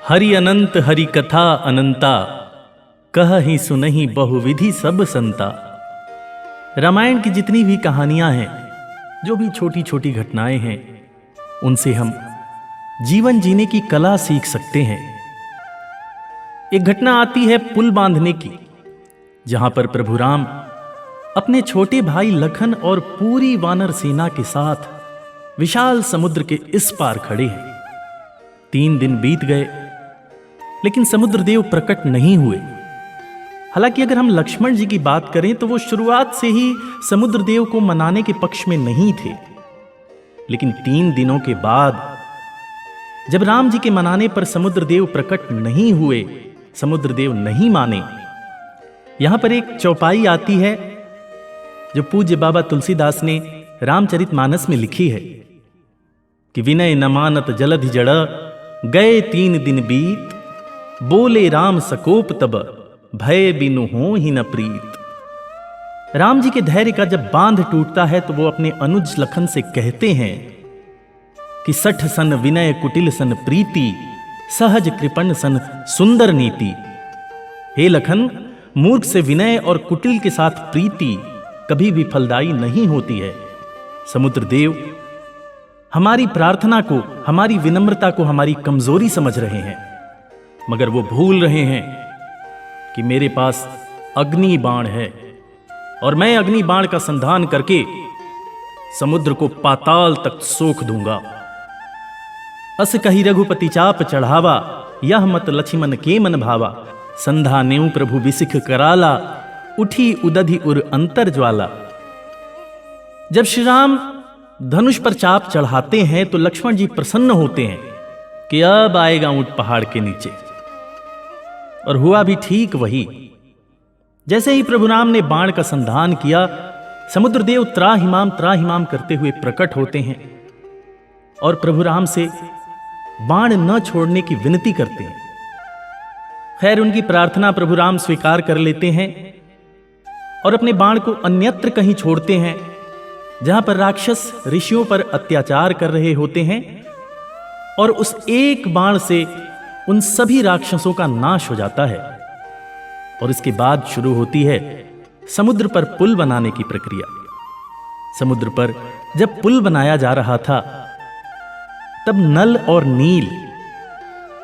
हरि अनंत हरि कथा अनंता, कहहि सुनहि बहुविधि सब संता। रामायण की जितनी भी कहानियां हैं, जो भी छोटी छोटी घटनाएं हैं, उनसे हम जीवन जीने की कला सीख सकते हैं। एक घटना आती है पुल बांधने की, जहां पर प्रभु राम अपने छोटे भाई लखन और पूरी वानर सेना के साथ विशाल समुद्र के इस पार खड़े हैं। 3 दिन बीत गए, लेकिन समुद्र देव प्रकट नहीं हुए। हालांकि अगर हम लक्ष्मण जी की बात करें तो वो शुरुआत से ही समुद्र देव को मनाने के पक्ष में नहीं थे। लेकिन 3 दिनों के बाद जब राम जी के मनाने पर समुद्र देव प्रकट नहीं हुए, समुद्र देव नहीं माने, यहां पर एक चौपाई आती है जो पूज्य बाबा तुलसीदास ने रामचरितमानस में लिखी है कि विनय न मानत जलधि जड़, गए 3 दिन बीत, बोले राम सकोप तब, भय बिनु होहि न प्रीत। राम जी के धैर्य का जब बांध टूटता है तो वो अपने अनुज लखन से कहते हैं कि सठ सन विनय कुटिल सन प्रीति, सहज कृपण सन सुंदर नीति। हे लखन, मूर्ख से विनय और कुटिल के साथ प्रीति कभी भी फलदायी नहीं होती है। समुद्र देव हमारी प्रार्थना को, हमारी विनम्रता को हमारी कमजोरी समझ रहे हैं, मगर वो भूल रहे हैं कि मेरे पास अग्नि बाण है और मैं अग्नि बाण का संधान करके समुद्र को पाताल तक सोख दूंगा। अस कही रघुपति चाप चढ़ावा, यह मत लक्ष्मण के मन भावा। संधा नेउ प्रभु विसिख कराला, उठी उदधि उर अंतर ज्वाला। जब श्री राम धनुष पर चाप चढ़ाते हैं तो लक्ष्मण जी प्रसन्न होते हैं कि अब आएगा ऊंट पहाड़ के नीचे। और हुआ भी ठीक वही। जैसे ही प्रभु राम ने बाण का संधान किया, समुद्र देव त्राहिमाम करते हुए प्रकट होते हैं और प्रभु राम से बाण न छोड़ने की विनती करते हैं। खैर, उनकी प्रार्थना प्रभु राम स्वीकार कर लेते हैं और अपने बाण को अन्यत्र कहीं छोड़ते हैं, जहां पर राक्षस ऋषियों पर अत्याचार कर रहे होते हैं, और उस एक बाण से उन सभी राक्षसों का नाश हो जाता है। और इसके बाद शुरू होती है समुद्र पर पुल बनाने की प्रक्रिया। समुद्र पर जब पुल बनाया जा रहा था, तब नल और नील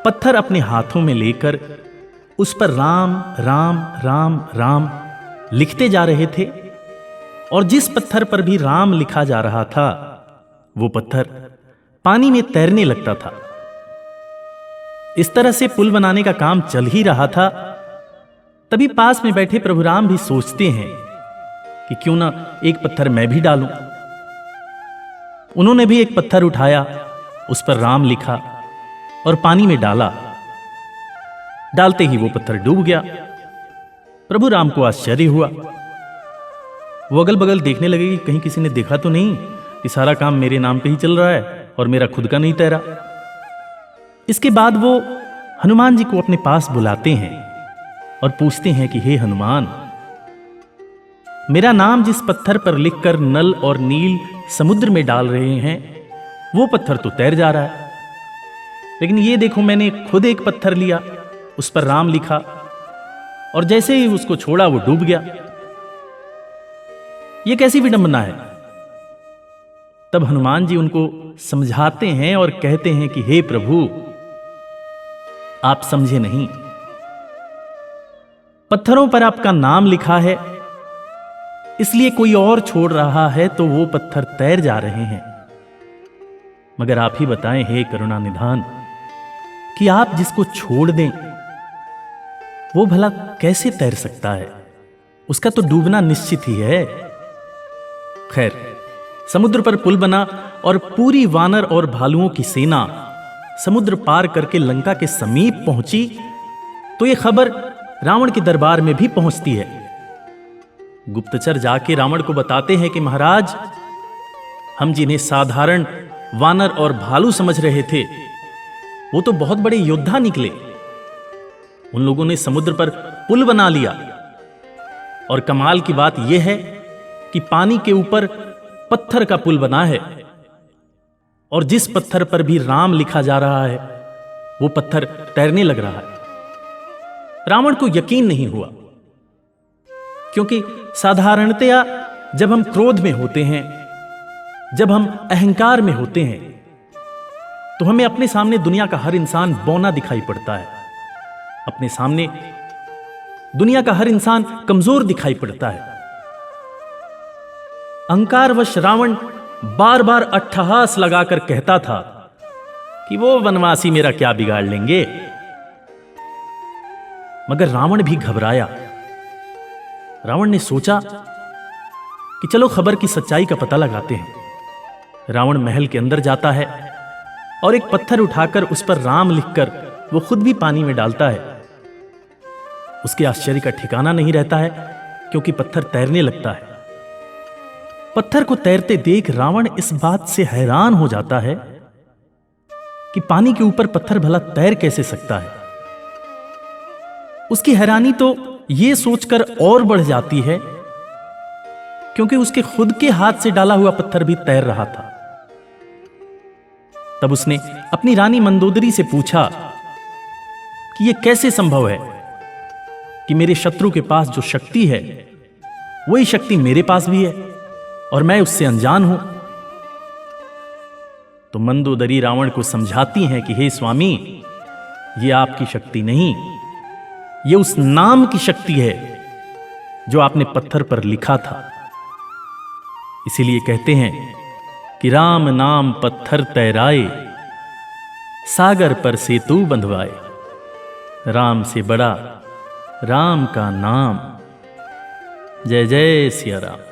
पत्थर अपने हाथों में लेकर उस पर राम राम राम राम लिखते जा रहे थे। और जिस पत्थर पर भी राम लिखा जा रहा था, वो पत्थर पानी में तैरने लगता था। इस तरह से पुल बनाने का काम चल ही रहा था। तभी पास में बैठे प्रभु राम भी सोचते हैं कि क्यों ना एक पत्थर मैं भी डालूं। उन्होंने भी एक पत्थर उठाया, उस पर राम लिखा और पानी में डाला। डालते ही वो पत्थर डूब गया। प्रभु राम को आश्चर्य हुआ। वो अगल बगल देखने लगे कि कहीं किसी ने देखा तो नहीं कि सारा काम मेरे नाम पे ही चल रहा है और मेरा खुद का नहीं तैरा। इसके बाद वो हनुमान जी को अपने पास बुलाते हैं और पूछते हैं कि हे हनुमान, मेरा नाम जिस पत्थर पर लिखकर नल और नील समुद्र में डाल रहे हैं, वो पत्थर तो तैर जा रहा है, लेकिन ये देखो, मैंने खुद एक पत्थर लिया, उस पर राम लिखा और जैसे ही उसको छोड़ा वो डूब गया। ये कैसी विडंबना है। तब हनुमान जी उनको समझाते हैं और कहते हैं कि हे प्रभु, आप समझे नहीं। पत्थरों पर आपका नाम लिखा है, इसलिए कोई और छोड़ रहा है तो वो पत्थर तैर जा रहे हैं। मगर आप ही बताएं हे करुणा निधान, कि आप जिसको छोड़ दें वो भला कैसे तैर सकता है। उसका तो डूबना निश्चित ही है। खैर, समुद्र पर पुल बना और पूरी वानर और भालुओं की सेना समुद्र पार करके लंका के समीप पहुंची तो यह खबर रावण के दरबार में भी पहुंचती है। गुप्तचर जाके रावण को बताते हैं कि महाराज, हम जिन्हें साधारण वानर और भालू समझ रहे थे, वो तो बहुत बड़े योद्धा निकले। उन लोगों ने समुद्र पर पुल बना लिया। और कमाल की बात यह है कि पानी के ऊपर पत्थर का पुल बना है, और जिस पत्थर पर भी राम लिखा जा रहा है वो पत्थर तैरने लग रहा है। रावण को यकीन नहीं हुआ, क्योंकि साधारणतया जब हम क्रोध में होते हैं, जब हम अहंकार में होते हैं, तो हमें अपने सामने दुनिया का हर इंसान बौना दिखाई पड़ता है। अपने सामने दुनिया का हर इंसान कमजोर दिखाई पड़ता है। अहंकारवश रावण बार बार अट्टहास लगाकर कहता था कि वो वनवासी मेरा क्या बिगाड़ लेंगे। मगर रावण भी घबराया। रावण ने सोचा कि चलो खबर की सच्चाई का पता लगाते हैं। रावण महल के अंदर जाता है और एक पत्थर उठाकर उस पर राम लिखकर वो खुद भी पानी में डालता है। उसके आश्चर्य का ठिकाना नहीं रहता है, क्योंकि पत्थर तैरने लगता है। पत्थर को तैरते देख रावण इस बात से हैरान हो जाता है कि पानी के ऊपर पत्थर भला तैर कैसे सकता है। उसकी हैरानी तो यह सोचकर और बढ़ जाती है, क्योंकि उसके खुद के हाथ से डाला हुआ पत्थर भी तैर रहा था। तब उसने अपनी रानी मंदोदरी से पूछा कि यह कैसे संभव है कि मेरे शत्रु के पास जो शक्ति है वही शक्ति मेरे पास भी है और मैं उससे अनजान हूं। तो मंदोदरी रावण को समझाती हैं कि हे स्वामी, यह आपकी शक्ति नहीं, यह उस नाम की शक्ति है जो आपने पत्थर पर लिखा था। इसीलिए कहते हैं कि राम नाम पत्थर तैराए, सागर पर सेतु बंधवाए। राम से बड़ा राम का नाम। जय जय सिया राम।